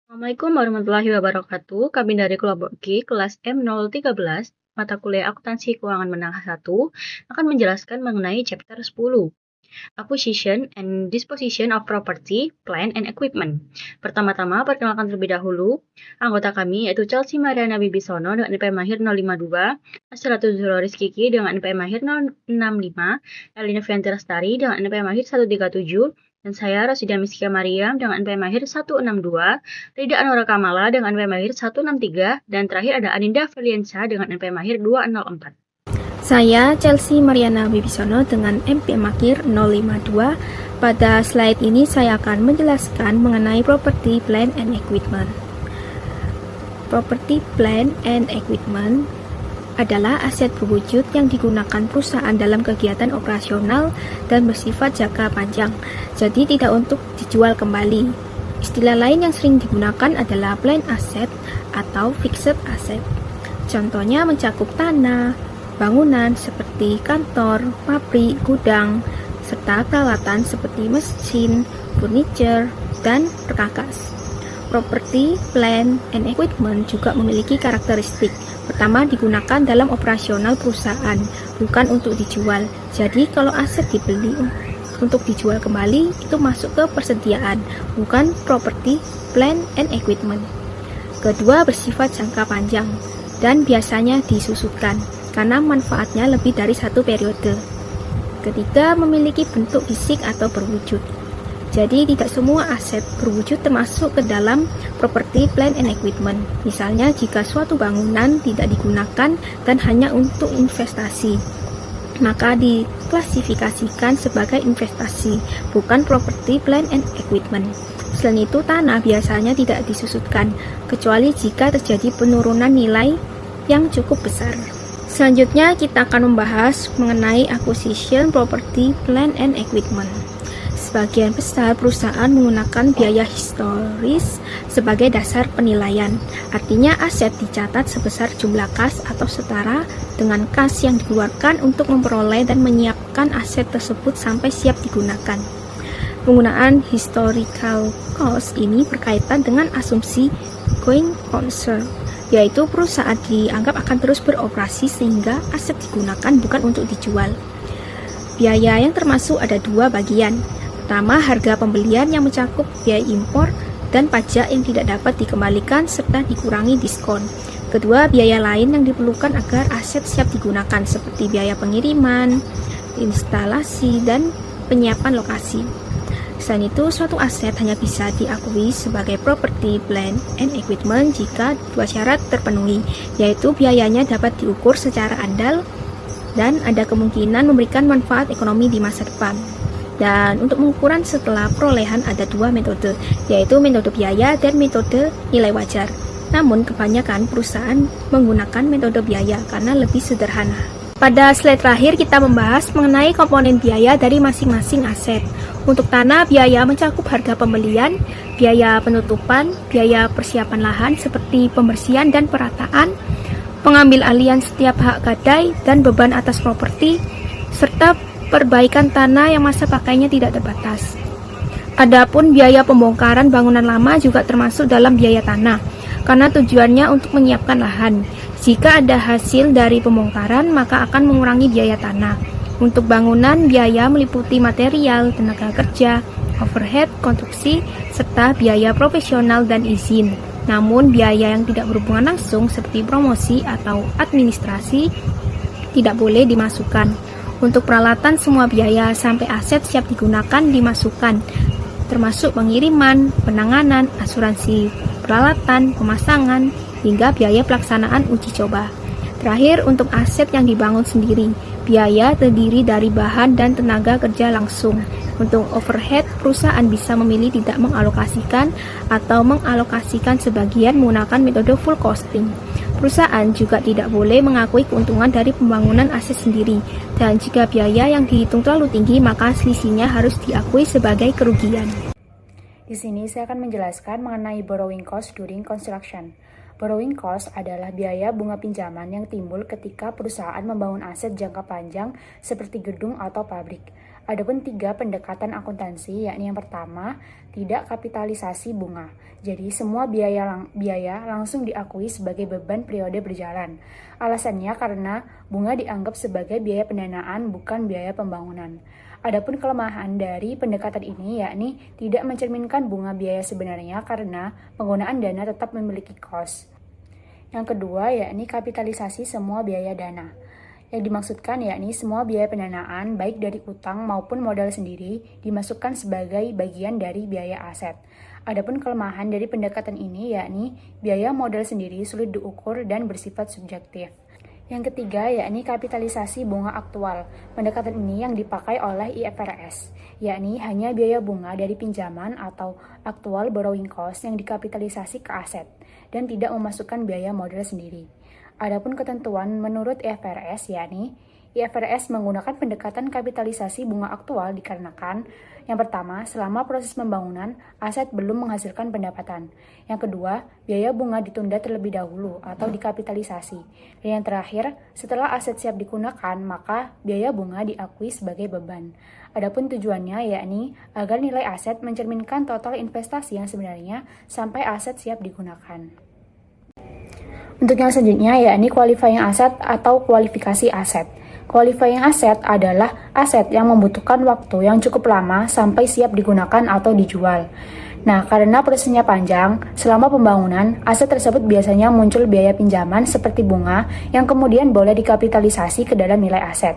Assalamualaikum warahmatullahi wabarakatuh. Kami dari kelompok G kelas M013, mata kuliah Akuntansi Keuangan Menengah 1, akan menjelaskan mengenai chapter 10, Acquisition and Disposition of Property, Plant and Equipment. Pertama-tama, perkenalkan terlebih dahulu, anggota kami yaitu Chelsea Mariana Bibisono dengan NPM Mahir 052, Asratul Zuhro Rizkiki dengan NPM Mahir 065, Elina Fianti Lestari dengan NPM Mahir 137, dan saya Rosidia Miskia Mariam dengan NPM Mahir 162, Rida Anwar Kamala dengan NPM Mahir 163, dan terakhir ada Aninda Feliensa dengan NPM Mahir 204. Saya Chelsea Mariana Bibisono dengan NPM Mahir 052. Pada slide ini saya akan menjelaskan mengenai Property, Plant and Equipment. Property, Plant and Equipment adalah aset berwujud yang digunakan perusahaan dalam kegiatan operasional dan bersifat jangka panjang, jadi tidak untuk dijual kembali. Istilah lain yang sering digunakan adalah plant asset atau fixed asset. Contohnya mencakup tanah, bangunan seperti kantor, pabrik, gudang, serta peralatan seperti mesin, furniture, dan perkakas. Property, plant, and equipment juga memiliki karakteristik. Pertama, digunakan dalam operasional perusahaan, bukan untuk dijual. Jadi, kalau aset dibeli untuk dijual kembali, itu masuk ke persediaan, bukan property, plant, and equipment. Kedua, bersifat jangka panjang dan biasanya disusutkan karena manfaatnya lebih dari satu periode. Ketiga, memiliki bentuk fisik atau berwujud. Jadi tidak semua aset berwujud termasuk ke dalam property, plant, and equipment. Misalnya jika suatu bangunan tidak digunakan dan hanya untuk investasi, maka diklasifikasikan sebagai investasi, bukan property, plant, and equipment. Selain itu, tanah biasanya tidak disusutkan, kecuali jika terjadi penurunan nilai yang cukup besar. Selanjutnya kita akan membahas mengenai acquisition, property, plant, and equipment. Sebagian besar perusahaan menggunakan biaya historis sebagai dasar penilaian. Artinya aset dicatat sebesar jumlah kas atau setara dengan kas yang dikeluarkan untuk memperoleh dan menyiapkan aset tersebut sampai siap digunakan. Penggunaan historical cost ini berkaitan dengan asumsi going concern, yaitu perusahaan dianggap akan terus beroperasi sehingga aset digunakan bukan untuk dijual. Biaya yang termasuk ada dua bagian. Pertama, harga pembelian yang mencakup biaya impor dan pajak yang tidak dapat dikembalikan serta dikurangi diskon. Kedua, biaya lain yang diperlukan agar aset siap digunakan seperti biaya pengiriman, instalasi, dan penyiapan lokasi. Selain itu, suatu aset hanya bisa diakui sebagai property, plant, and equipment jika dua syarat terpenuhi, yaitu biayanya dapat diukur secara andal dan ada kemungkinan memberikan manfaat ekonomi di masa depan. Dan untuk pengukuran setelah perolehan ada dua metode, yaitu metode biaya dan metode nilai wajar. Namun kebanyakan perusahaan menggunakan metode biaya karena lebih sederhana. Pada slide terakhir kita membahas mengenai komponen biaya dari masing-masing aset. Untuk tanah, biaya mencakup harga pembelian, biaya penutupan, biaya persiapan lahan seperti pembersihan dan perataan, pengambil alihan setiap hak gadai dan beban atas properti, serta perbaikan tanah yang masa pakainya tidak terbatas. Adapun biaya pembongkaran bangunan lama juga termasuk dalam biaya tanah, karena tujuannya untuk menyiapkan lahan. Jika ada hasil dari pembongkaran, maka akan mengurangi biaya tanah. Untuk bangunan, biaya meliputi material, tenaga kerja, overhead, konstruksi, serta biaya profesional dan izin. Namun, biaya yang tidak berhubungan langsung seperti promosi atau administrasi tidak boleh dimasukkan. Untuk peralatan, semua biaya sampai aset siap digunakan dimasukkan, termasuk pengiriman, penanganan, asuransi peralatan, pemasangan, hingga biaya pelaksanaan uji coba. Terakhir, untuk aset yang dibangun sendiri, biaya terdiri dari bahan dan tenaga kerja langsung. Untuk overhead, perusahaan bisa memilih tidak mengalokasikan atau mengalokasikan sebagian menggunakan metode full costing. Perusahaan juga tidak boleh mengakui keuntungan dari pembangunan aset sendiri, dan jika biaya yang dihitung terlalu tinggi, maka selisihnya harus diakui sebagai kerugian. Di sini saya akan menjelaskan mengenai borrowing cost during construction. Borrowing cost adalah biaya bunga pinjaman yang timbul ketika perusahaan membangun aset jangka panjang seperti gedung atau pabrik. Adapun 3 pendekatan akuntansi, yakni yang pertama, tidak kapitalisasi bunga. Jadi semua biaya langsung diakui sebagai beban periode berjalan. Alasannya karena bunga dianggap sebagai biaya pendanaan bukan biaya pembangunan. Adapun kelemahan dari pendekatan ini yakni tidak mencerminkan bunga biaya sebenarnya karena penggunaan dana tetap memiliki cost. Yang kedua yakni kapitalisasi semua biaya dana. Yang dimaksudkan yakni semua biaya pendanaan baik dari utang maupun modal sendiri dimasukkan sebagai bagian dari biaya aset. Adapun kelemahan dari pendekatan ini yakni biaya modal sendiri sulit diukur dan bersifat subjektif. Yang ketiga yakni kapitalisasi bunga aktual. Pendekatan ini yang dipakai oleh IFRS, yakni hanya biaya bunga dari pinjaman atau actual borrowing cost yang dikapitalisasi ke aset dan tidak memasukkan biaya modal sendiri. Adapun ketentuan menurut IFRS yakni IFRS menggunakan pendekatan kapitalisasi bunga aktual dikarenakan yang pertama, selama proses pembangunan, aset belum menghasilkan pendapatan. Yang kedua, biaya bunga ditunda terlebih dahulu atau dikapitalisasi. Dan yang terakhir, setelah aset siap digunakan, maka biaya bunga diakui sebagai beban. Adapun tujuannya yakni agar nilai aset mencerminkan total investasi yang sebenarnya sampai aset siap digunakan. Untuk yang selanjutnya yakni qualifying aset atau kualifikasi aset. Qualifying aset adalah aset yang membutuhkan waktu yang cukup lama sampai siap digunakan atau dijual. Nah, karena prosesnya panjang, selama pembangunan, aset tersebut biasanya muncul biaya pinjaman seperti bunga yang kemudian boleh dikapitalisasi ke dalam nilai aset.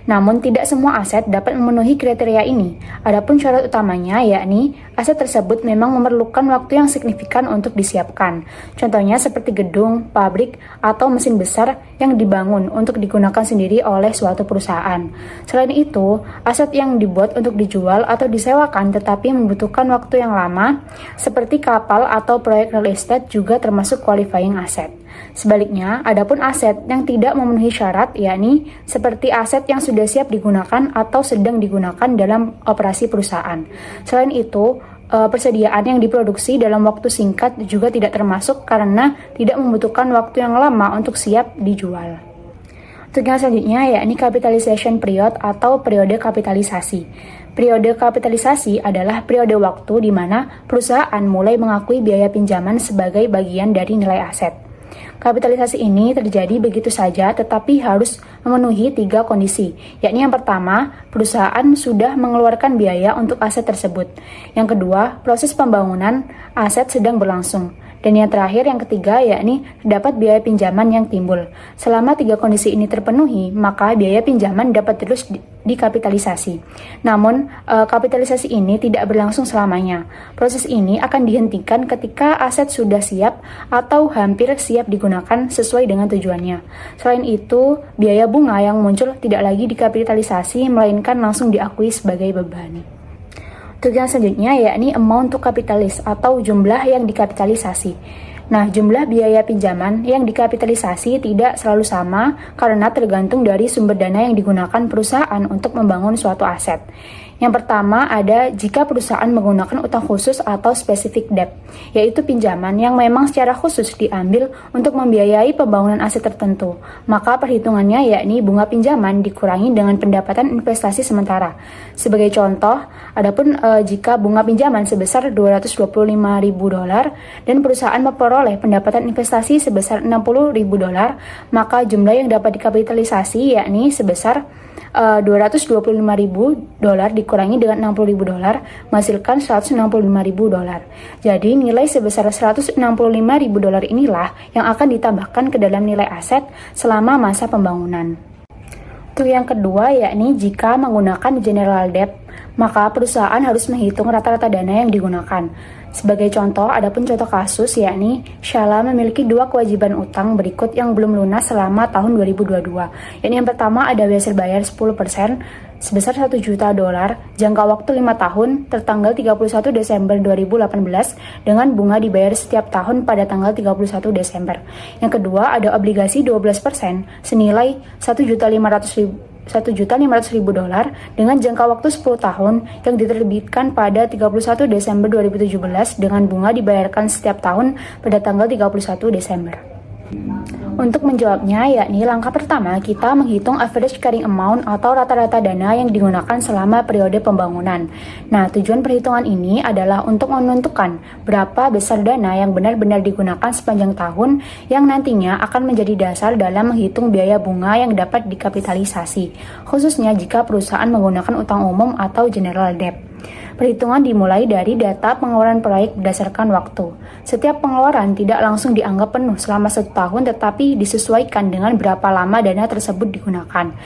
Namun, tidak semua aset dapat memenuhi kriteria ini. Adapun syarat utamanya yakni aset tersebut memang memerlukan waktu yang signifikan untuk disiapkan. Contohnya seperti gedung, pabrik, atau mesin besar yang dibangun untuk digunakan sendiri oleh suatu perusahaan. Selain itu, aset yang dibuat untuk dijual atau disewakan tetapi membutuhkan waktu yang lama, seperti kapal atau proyek real estate juga termasuk qualifying asset. Sebaliknya, adapun aset yang tidak memenuhi syarat, yakni seperti aset yang sudah siap digunakan atau sedang digunakan dalam operasi perusahaan. Selain itu, persediaan yang diproduksi dalam waktu singkat juga tidak termasuk karena tidak membutuhkan waktu yang lama untuk siap dijual. Untuk yang selanjutnya, yakni capitalization period atau periode kapitalisasi. Periode kapitalisasi adalah periode waktu di mana perusahaan mulai mengakui biaya pinjaman sebagai bagian dari nilai aset. Kapitalisasi ini terjadi begitu saja tetapi harus memenuhi 3 kondisi, yakni yang pertama, perusahaan sudah mengeluarkan biaya untuk aset tersebut. Yang kedua, proses pembangunan aset sedang berlangsung. Dan yang terakhir, yang ketiga, yakni terdapat biaya pinjaman yang timbul. Selama 3 kondisi ini terpenuhi, maka biaya pinjaman dapat terus dikapitalisasi. Namun, kapitalisasi ini tidak berlangsung selamanya. Proses ini akan dihentikan ketika aset sudah siap atau hampir siap digunakan sesuai dengan tujuannya. Selain itu, biaya bunga yang muncul tidak lagi dikapitalisasi, melainkan langsung diakui sebagai beban. Untuk yang selanjutnya yakni amount to capitalize atau jumlah yang dikapitalisasi. Nah, jumlah biaya pinjaman yang dikapitalisasi tidak selalu sama karena tergantung dari sumber dana yang digunakan perusahaan untuk membangun suatu aset. Yang pertama ada jika perusahaan menggunakan utang khusus atau specific debt, yaitu pinjaman yang memang secara khusus diambil untuk membiayai pembangunan aset tertentu. Maka perhitungannya yakni bunga pinjaman dikurangi dengan pendapatan investasi sementara. Sebagai contoh, adapun jika bunga pinjaman sebesar $225.000 dan perusahaan memperoleh pendapatan investasi sebesar $60.000, maka jumlah yang dapat dikapitalisasi yakni sebesar $225.000 dikurangi dengan $60.000 menghasilkan $165.000. Jadi nilai sebesar $165.000 inilah yang akan ditambahkan ke dalam nilai aset selama masa pembangunan. Untuk yang kedua yakni jika menggunakan general debt, maka perusahaan harus menghitung rata-rata dana yang digunakan. Sebagai contoh, adapun contoh kasus yakni Shala memiliki 2 kewajiban utang berikut yang belum lunas selama tahun 2022. Yakni yang pertama ada hasil bayar 10% sebesar $1 juta jangka waktu 5 tahun tertanggal 31 Desember 2018 dengan bunga dibayar setiap tahun pada tanggal 31 Desember. Yang kedua ada obligasi 12% senilai $1.500.000 dengan jangka waktu 10 tahun yang diterbitkan pada 31 Desember 2017 dengan bunga dibayarkan setiap tahun pada tanggal 31 Desember. Untuk menjawabnya, yakni langkah pertama kita menghitung average carrying amount atau rata-rata dana yang digunakan selama periode pembangunan. Nah, tujuan perhitungan ini adalah untuk menentukan berapa besar dana yang benar-benar digunakan sepanjang tahun yang nantinya akan menjadi dasar dalam menghitung biaya bunga yang dapat dikapitalisasi, khususnya jika perusahaan menggunakan utang umum atau general debt. Perhitungan dimulai dari data pengeluaran proyek berdasarkan waktu. Setiap pengeluaran tidak langsung dianggap penuh selama 1 tahun, tetapi disesuaikan dengan berapa lama dana tersebut digunakan.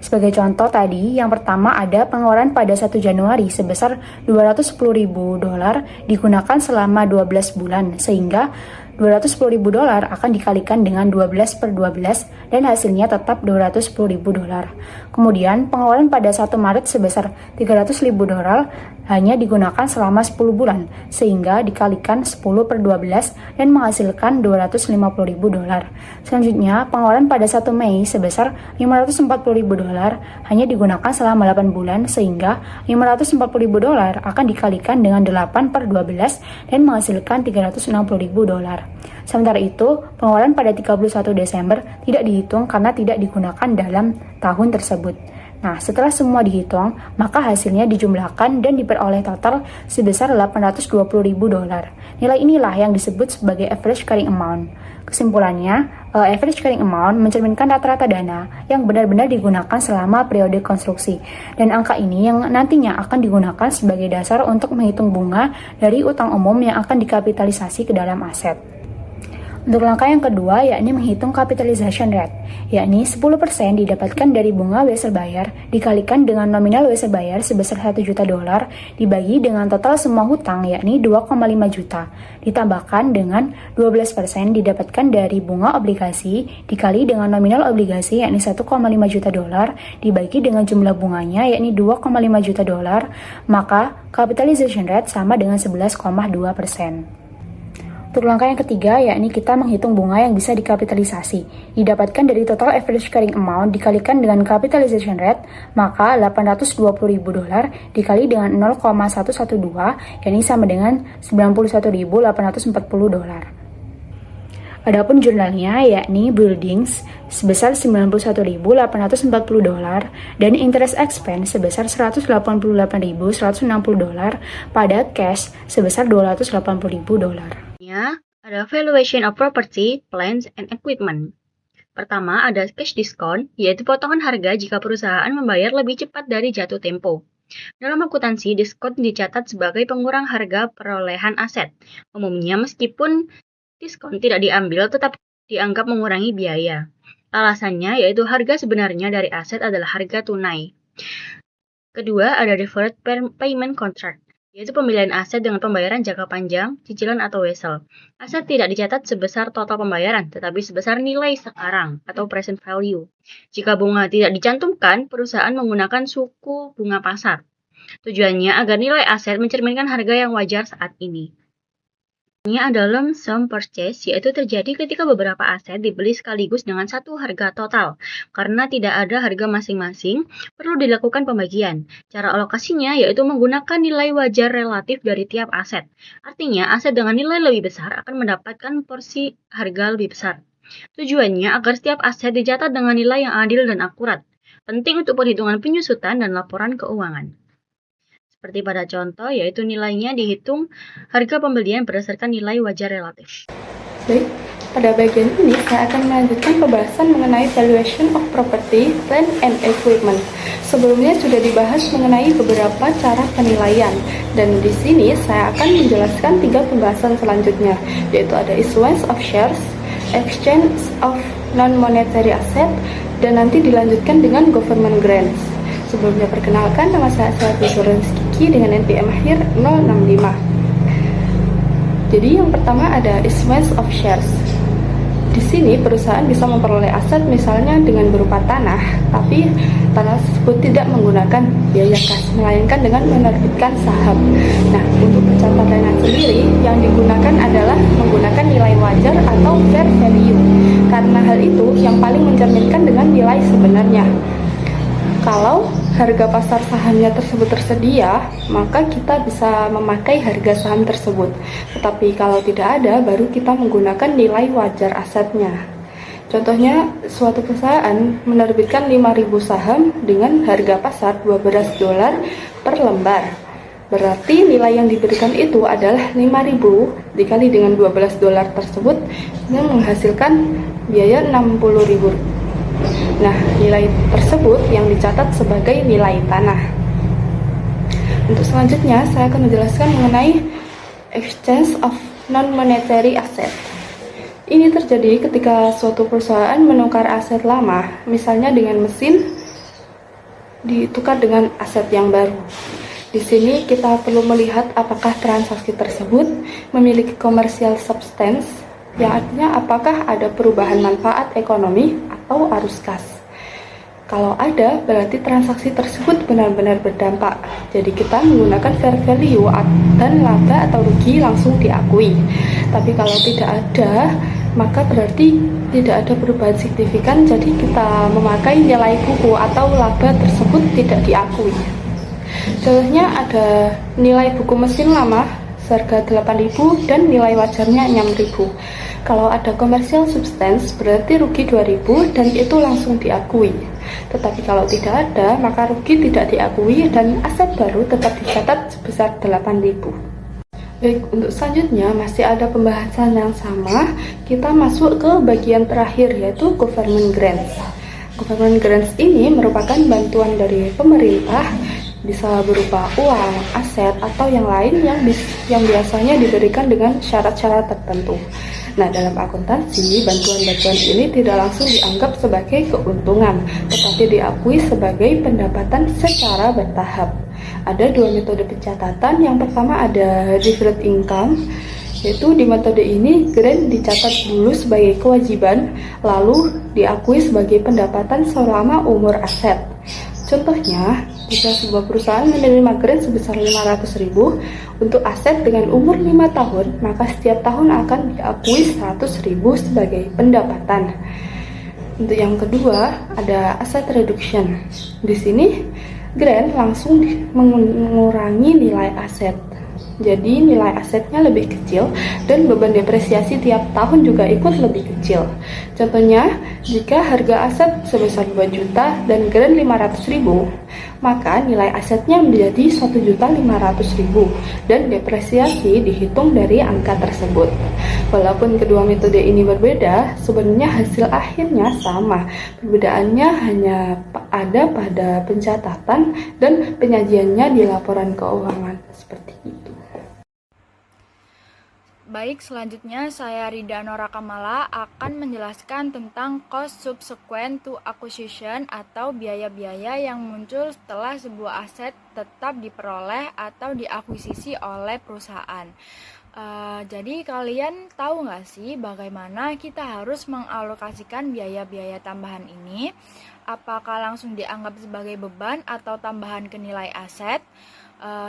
Sebagai contoh tadi, yang pertama ada pengeluaran pada 1 Januari sebesar $210.000 digunakan selama 12 bulan, sehingga $210.000 akan dikalikan dengan 12/12 dan hasilnya tetap $210.000. Kemudian pengeluaran pada 1 Maret sebesar $300.000 hanya digunakan selama 10 bulan, sehingga dikalikan 10/12 dan menghasilkan $250.000. Selanjutnya, pengeluaran pada 1 Mei sebesar $540.000 hanya digunakan selama 8 bulan, sehingga $540.000 akan dikalikan dengan 8/12 dan menghasilkan $360.000. Sementara itu, pengeluaran pada 31 Desember tidak dihitung karena tidak digunakan dalam tahun tersebut. Nah, setelah semua dihitung, maka hasilnya dijumlahkan dan diperoleh total sebesar $820.000. Nilai inilah yang disebut sebagai average carrying amount. Kesimpulannya, average carrying amount mencerminkan rata-rata dana yang benar-benar digunakan selama periode konstruksi. Dan angka ini yang nantinya akan digunakan sebagai dasar untuk menghitung bunga dari utang umum yang akan dikapitalisasi ke dalam aset. Untuk langkah yang kedua, yakni menghitung capitalization rate, yakni 10% didapatkan dari bunga wesel bayar dikalikan dengan nominal wesel bayar sebesar $1 juta dibagi dengan total semua hutang, yakni 2,5 juta, ditambahkan dengan 12% didapatkan dari bunga obligasi dikali dengan nominal obligasi, yakni $1,5 juta dibagi dengan jumlah bunganya, yakni $2,5 juta, maka capitalization rate sama dengan 11,2%. Untuk langkah yang ketiga, yakni kita menghitung bunga yang bisa dikapitalisasi. Didapatkan dari total average carrying amount dikalikan dengan capitalization rate, maka $820.000 dikali dengan 0,112, yakni sama dengan $91.840. Adapun jurnalnya, yakni buildings sebesar $91.840 dan interest expense sebesar $188.160 pada cash sebesar $280.000. Ada valuation of property, plants, and equipment. Pertama, ada cash discount, yaitu potongan harga jika perusahaan membayar lebih cepat dari jatuh tempo. Dalam akuntansi, diskon dicatat sebagai pengurang harga perolehan aset. Umumnya, meskipun diskon tidak diambil, tetap dianggap mengurangi biaya. Alasannya yaitu harga sebenarnya dari aset adalah harga tunai. Kedua, ada deferred payment contract, yaitu pembelian aset dengan pembayaran jangka panjang, cicilan atau wesel. Aset tidak dicatat sebesar total pembayaran, tetapi sebesar nilai sekarang atau present value. Jika bunga tidak dicantumkan, perusahaan menggunakan suku bunga pasar. Tujuannya agar nilai aset mencerminkan harga yang wajar saat ini. Ini adalah lump sum purchase, yaitu terjadi ketika beberapa aset dibeli sekaligus dengan satu harga total. Karena tidak ada harga masing-masing, perlu dilakukan pembagian. Cara alokasinya yaitu menggunakan nilai wajar relatif dari tiap aset. Artinya, aset dengan nilai lebih besar akan mendapatkan porsi harga lebih besar. Tujuannya agar setiap aset dicatat dengan nilai yang adil dan akurat. Penting untuk perhitungan penyusutan dan laporan keuangan. Seperti pada contoh, yaitu nilainya dihitung harga pembelian berdasarkan nilai wajar relatif. Baik, pada bagian ini saya akan melanjutkan pembahasan mengenai valuation of property, plant, and equipment. Sebelumnya sudah dibahas mengenai beberapa cara penilaian, dan di sini saya akan menjelaskan 3 pembahasan selanjutnya, yaitu ada issuance of shares, exchange of non-monetary asset, dan nanti dilanjutkan dengan government grants. Sebelumnya perkenalkan, nama saya Insurance Kiki dengan NPM akhir 065. Jadi yang pertama ada issuance of shares. Di sini perusahaan bisa memperoleh aset misalnya dengan berupa tanah, tapi tanah tersebut tidak menggunakan biaya kas, melainkan dengan menerbitkan saham. Nah, untuk pencatatan sendiri yang digunakan adalah menggunakan nilai wajar atau fair value. Karena hal itu yang paling mencerminkan dengan nilai sebenarnya. Kalau harga pasar sahamnya tersebut tersedia, maka kita bisa memakai harga saham tersebut. Tetapi kalau tidak ada, baru kita menggunakan nilai wajar asetnya. Contohnya, suatu perusahaan menerbitkan 5.000 saham dengan harga pasar $12 per lembar. Berarti nilai yang diberikan itu adalah 5.000 dikali dengan $12 tersebut yang menghasilkan biaya 60.000. Nah, nilai tersebut yang dicatat sebagai nilai tanah. Untuk selanjutnya, saya akan menjelaskan mengenai exchange of non-monetary asset. Ini terjadi ketika suatu perusahaan menukar aset lama, misalnya dengan mesin, ditukar dengan aset yang baru. Di sini kita perlu melihat apakah transaksi tersebut memiliki commercial substance, yang artinya apakah ada perubahan manfaat ekonomi atau arus kas. Kalau ada, berarti transaksi tersebut benar-benar berdampak. Jadi kita menggunakan fair value dan laba atau rugi langsung diakui. Tapi kalau tidak ada, maka berarti tidak ada perubahan signifikan, jadi kita memakai nilai buku atau laba tersebut tidak diakui. Contohnya ada nilai buku mesin lama seharga 8.000 dan nilai wajarnya 6.000. Kalau ada commercial substance berarti rugi 2.000 dan itu langsung diakui. Tetapi kalau tidak ada, maka rugi tidak diakui dan aset baru tetap dicatat sebesar 8.000. Baik, untuk selanjutnya masih ada pembahasan yang sama. Kita masuk ke bagian terakhir, yaitu government grants. Government grants ini merupakan bantuan dari pemerintah, bisa berupa uang, aset, atau yang lain yang biasanya diberikan dengan syarat-syarat tertentu. Nah, dalam akuntansi, bantuan-bantuan ini tidak langsung dianggap sebagai keuntungan, tetapi diakui sebagai pendapatan secara bertahap. Ada dua metode pencatatan. Yang pertama ada deferred income, yaitu di metode ini grant dicatat dulu sebagai kewajiban, lalu diakui sebagai pendapatan selama umur aset. Contohnya, jika sebuah perusahaan menerima grant sebesar 500.000 untuk aset dengan umur 5 tahun, maka setiap tahun akan diakui 100.000 sebagai pendapatan. Untuk yang kedua, ada asset reduction. Di sini grant langsung mengurangi nilai aset. Jadi nilai asetnya lebih kecil dan beban depresiasi tiap tahun juga ikut lebih kecil. Contohnya, jika harga aset sebesar 2 juta dan grant 500.000, maka nilai asetnya menjadi 1.500.000 dan depresiasi dihitung dari angka tersebut. Walaupun kedua metode ini berbeda, sebenarnya hasil akhirnya sama. Perbedaannya hanya ada pada pencatatan dan penyajiannya di laporan keuangan, seperti itu. Baik, selanjutnya saya Rida Nora Kamala akan menjelaskan tentang cost subsequent to acquisition atau biaya-biaya yang muncul setelah sebuah aset tetap diperoleh atau diakuisisi oleh perusahaan. Jadi kalian tahu nggak sih bagaimana kita harus mengalokasikan biaya-biaya tambahan ini? Apakah langsung dianggap sebagai beban atau tambahan ke nilai aset?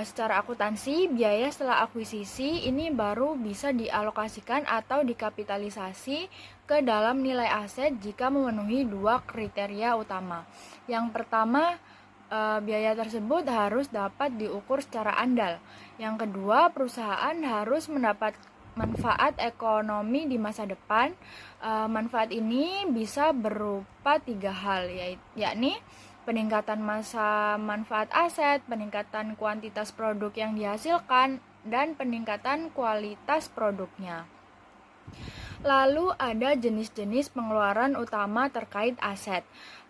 Secara akuntansi, biaya setelah akuisisi ini baru bisa dialokasikan atau dikapitalisasi ke dalam nilai aset jika memenuhi dua kriteria utama. Yang pertama, biaya tersebut harus dapat diukur secara andal. Yang kedua, perusahaan harus mendapat manfaat ekonomi di masa depan. Manfaat ini bisa berupa 3 hal, yakni peningkatan masa manfaat aset, peningkatan kuantitas produk yang dihasilkan, dan peningkatan kualitas produknya. Lalu ada jenis-jenis pengeluaran utama terkait aset.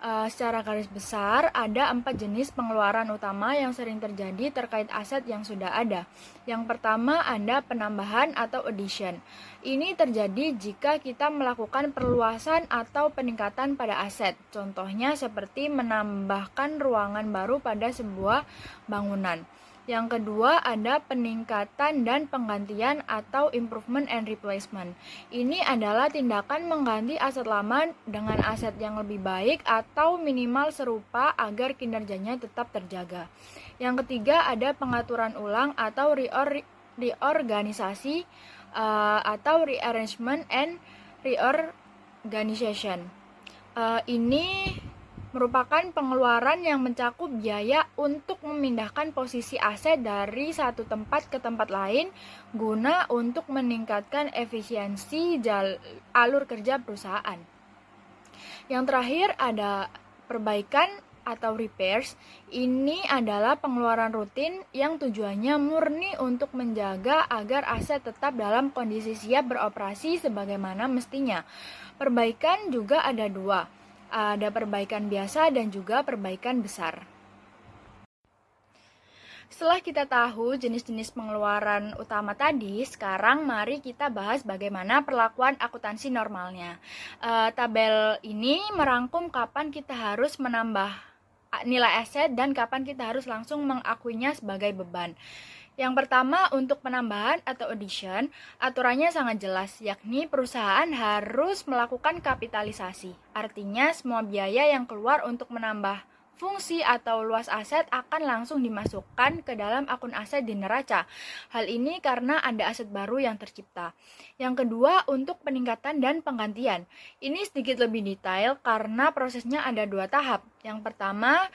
Secara garis besar ada 4 jenis pengeluaran utama yang sering terjadi terkait aset yang sudah ada. Yang pertama ada penambahan atau addition. Ini terjadi jika kita melakukan perluasan atau peningkatan pada aset. Contohnya seperti menambahkan ruangan baru pada sebuah bangunan. Yang kedua ada peningkatan dan penggantian atau improvement and replacement. Ini adalah tindakan mengganti aset lama dengan aset yang lebih baik atau minimal serupa agar kinerjanya tetap terjaga. Yang ketiga ada pengaturan ulang atau reorganisasi atau rearrangement and reorganization. Ini merupakan pengeluaran yang mencakup biaya untuk memindahkan posisi aset dari satu tempat ke tempat lain guna untuk meningkatkan efisiensi alur kerja perusahaan. Yang terakhir ada perbaikan atau repairs. Ini adalah pengeluaran rutin yang tujuannya murni untuk menjaga agar aset tetap dalam kondisi siap beroperasi sebagaimana mestinya. Perbaikan juga ada dua, ada perbaikan biasa dan juga perbaikan besar. Setelah kita tahu jenis-jenis pengeluaran utama tadi, sekarang mari kita bahas bagaimana perlakuan akuntansi normalnya. Tabel ini merangkum kapan kita harus menambah nilai aset dan kapan kita harus langsung mengakuinya sebagai beban. Yang pertama, untuk penambahan atau addition, aturannya sangat jelas, yakni perusahaan harus melakukan kapitalisasi. Artinya, semua biaya yang keluar untuk menambah fungsi atau luas aset akan langsung dimasukkan ke dalam akun aset di neraca. Hal ini karena ada aset baru yang tercipta. Yang kedua, untuk peningkatan dan penggantian. Ini sedikit lebih detail karena prosesnya ada dua tahap. Yang pertama,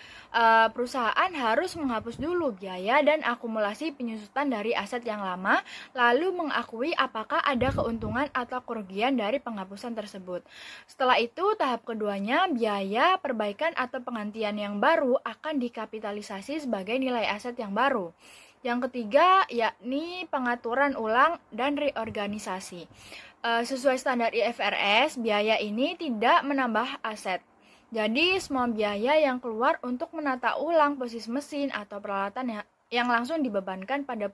perusahaan harus menghapus dulu biaya dan akumulasi penyusutan dari aset yang lama, lalu mengakui apakah ada keuntungan atau kerugian dari penghapusan tersebut. Setelah itu, tahap keduanya, biaya perbaikan atau penggantian yang baru akan dikapitalisasi sebagai nilai aset yang baru. Yang ketiga, yakni pengaturan ulang dan reorganisasi. Sesuai standar IFRS, biaya ini tidak menambah aset. Jadi, semua biaya yang keluar untuk menata ulang posisi mesin atau peralatan yang langsung dibebankan pada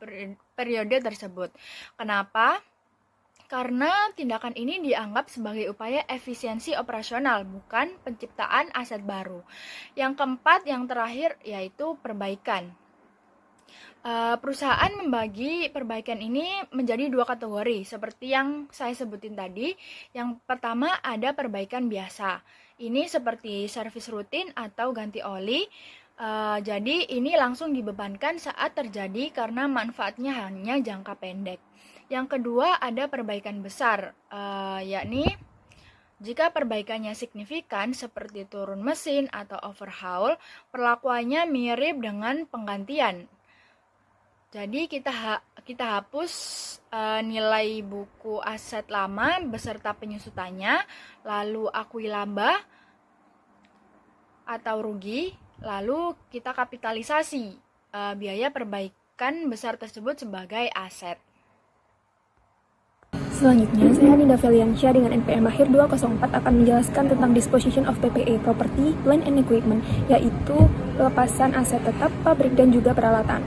periode tersebut. Kenapa? Karena tindakan ini dianggap sebagai upaya efisiensi operasional, bukan penciptaan aset baru. Yang keempat, yang terakhir, yaitu perbaikan. Perusahaan membagi perbaikan ini menjadi dua kategori, seperti yang saya sebutin tadi. Yang pertama ada perbaikan biasa. Ini seperti servis rutin atau ganti oli. Jadi ini langsung dibebankan saat terjadi karena manfaatnya hanya jangka pendek. Yang kedua ada perbaikan besar, yakni jika perbaikannya signifikan seperti turun mesin atau overhaul, perlakuannya mirip dengan penggantian. Jadi kita hapus nilai buku aset lama beserta penyusutannya, lalu akui laba atau rugi, lalu kita kapitalisasi biaya perbaikan besar tersebut sebagai aset. Selanjutnya, saya Ninda Feliansyah dengan NPM akhir 204 akan menjelaskan tentang disposition of PPE, property, plant and equipment, yaitu pelepasan aset tetap, pabrik, dan juga peralatan.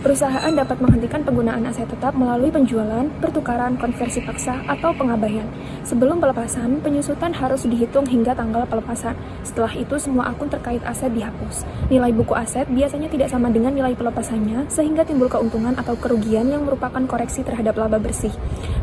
Perusahaan dapat menghentikan penggunaan aset tetap melalui penjualan, pertukaran, konversi paksa, atau pengabaian. Sebelum pelepasan, penyusutan harus dihitung hingga tanggal pelepasan. Setelah itu, semua akun terkait aset dihapus. Nilai buku aset biasanya tidak sama dengan nilai pelepasannya, sehingga timbul keuntungan atau kerugian yang merupakan koreksi terhadap laba bersih.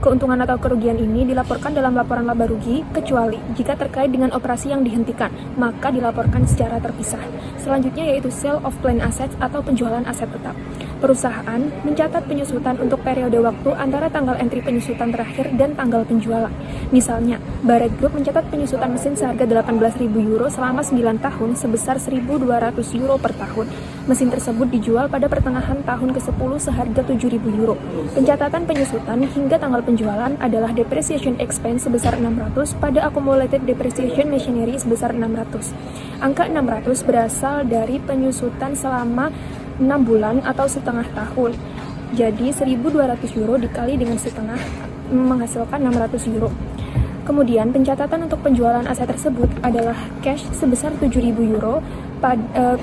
Keuntungan atau kerugian ini dilaporkan dalam laporan laba rugi, kecuali jika terkait dengan operasi yang dihentikan, maka dilaporkan secara terpisah. Selanjutnya yaitu sale of planned assets atau penjualan aset tetap. Perusahaan mencatat penyusutan untuk periode waktu antara tanggal entry penyusutan terakhir dan tanggal penjualan. Misalnya, Barrett Group mencatat penyusutan mesin seharga 18.000 euro selama 9 tahun sebesar 1.200 euro per tahun. Mesin tersebut dijual pada pertengahan tahun ke-10 seharga 7.000 euro. Pencatatan penyusutan hingga tanggal penjualan adalah depreciation expense sebesar 600 pada accumulated depreciation machinery sebesar 600. Angka 600 berasal dari penyusutan selama 6 bulan atau setengah tahun. Jadi 1.200 euro dikali dengan setengah menghasilkan 600 euro. Kemudian pencatatan untuk penjualan aset tersebut adalah cash sebesar 7.000 euro.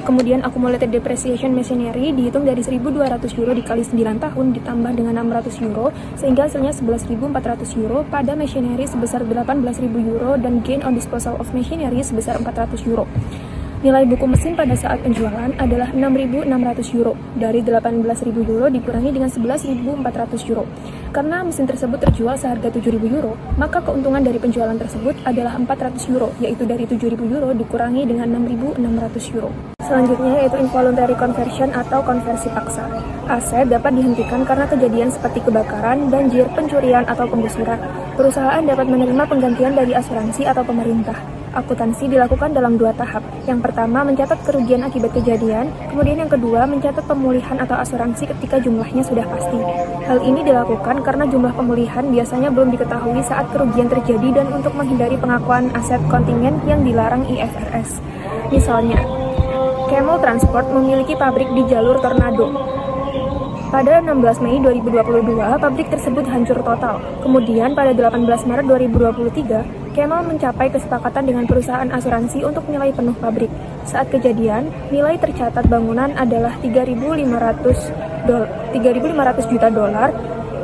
Kemudian accumulated depreciation machinery dihitung dari 1.200 euro dikali 9 tahun ditambah dengan 600 euro sehingga hasilnya 11.400 euro pada machinery sebesar 18.000 euro dan gain on disposal of machinery sebesar 400 euro. Nilai buku mesin pada saat penjualan adalah 6.600 euro. Dari 18.000 euro dikurangi dengan 11.400 euro. Karena mesin tersebut terjual seharga 7.000 euro, maka keuntungan dari penjualan tersebut adalah 400 euro, yaitu dari 7.000 euro dikurangi dengan 6.600 euro. Selanjutnya yaitu involuntary conversion atau konversi paksa. Aset dapat dihentikan karena kejadian seperti kebakaran, banjir, pencurian, atau penggusuran. Perusahaan dapat menerima penggantian dari asuransi atau pemerintah. akuntansi dilakukan dalam 2 tahap. Yang pertama, mencatat kerugian akibat kejadian, kemudian yang kedua, mencatat pemulihan atau asuransi ketika jumlahnya sudah pasti. Hal ini dilakukan karena jumlah pemulihan biasanya belum diketahui saat kerugian terjadi dan untuk menghindari pengakuan aset kontingen yang dilarang IFRS. Misalnya, Camel Transport memiliki pabrik di jalur Tornado. Pada 16 Mei 2022, pabrik tersebut hancur total. Kemudian pada 18 Maret 2023, Camel mencapai kesepakatan dengan perusahaan asuransi untuk nilai penuh pabrik. Saat kejadian, nilai tercatat bangunan adalah 3.500 juta dolar,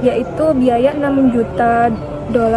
yaitu biaya 6 juta dolar